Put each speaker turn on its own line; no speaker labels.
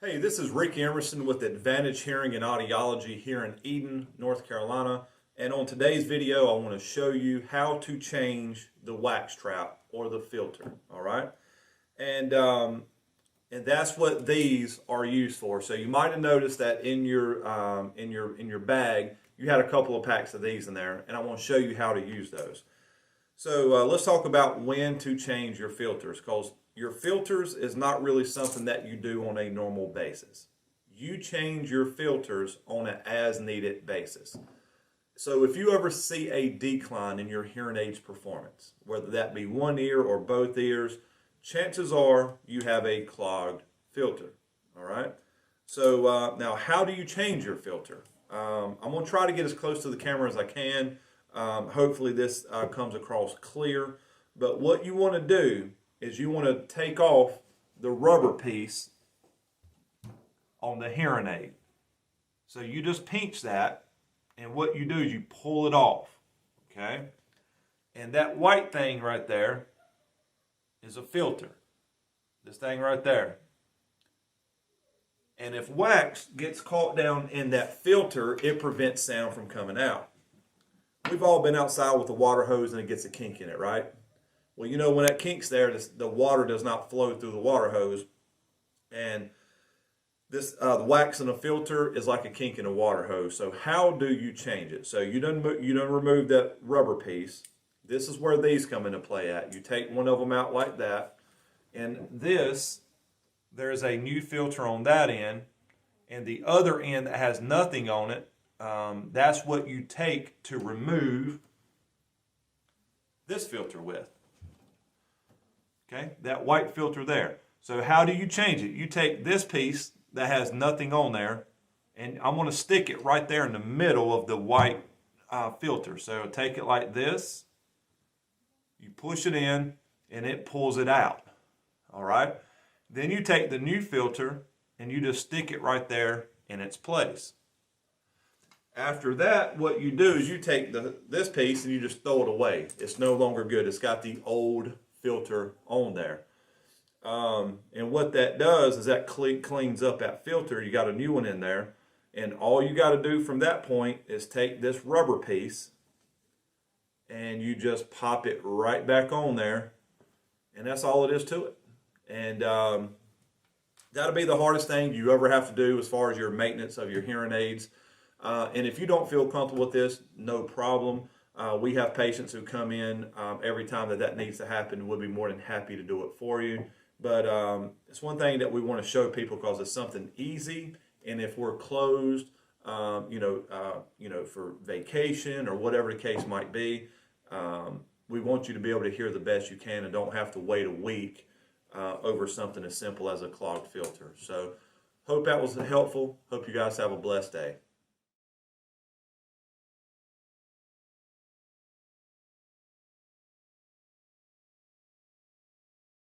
Hey, this is Ricky Emerson with Advantage Hearing and Audiology here in Eden, North Carolina. And on today's video, I want to show you how to change the wax trap or the filter. All right, and that's what these are used for. So you might have noticed that in your bag, you had a couple of packs of these in there, and I want to show you how to use those. So let's talk about when to change your filters, because your filters is not really something that you do on a normal basis. You change your filters on an as-needed basis. So if you ever see a decline in your hearing aids performance, whether that be one ear or both ears, chances are you have a clogged filter. All right. So now, how do you change your filter? I'm going to try to get as close to the camera as I can. Hopefully this comes across clear. But what you want to do is you want to take off the rubber piece on the hearing aid. So you just pinch that, and what you do is you pull it off, okay? And that white thing right there is a filter. This thing right there. And if wax gets caught down in that filter, it prevents sound from coming out. We've all been outside with a water hose and it gets a kink in it, right? Well, you know, when that kink's there, the water does not flow through the water hose. And this the wax in a filter is like a kink in a water hose. So how do you change it? So you don't remove that rubber piece. This is where these come into play at. You take one of them out like that. And there's a new filter on that end. And the other end that has nothing on it, that's what you take to remove this filter with. Okay, that white filter there. So how do you change it? You take this piece that has nothing on there, and I'm going to stick it right there in the middle of the white filter. So take it like this. You push it in, and it pulls it out. All right. Then you take the new filter, and you just stick it right there in its place. After that, what you do is you take this piece and you just throw it away. It's no longer good. It's got the old filter on there. And what that does is that cleans up that filter. You got a new one in there. And all you got to do from that point is take this rubber piece and you just pop it right back on there. And that's all it is to it. And that'll be the hardest thing you ever have to do as far as your maintenance of your hearing aids. And if you don't feel comfortable with this, no problem. We have patients who come in every time that needs to happen. We'll be more than happy to do it for you. But it's one thing that we want to show people because it's something easy. And if we're closed, for vacation or whatever the case might be, we want you to be able to hear the best you can and don't have to wait a week over something as simple as a clogged filter. So hope that was helpful. Hope you guys have a blessed day.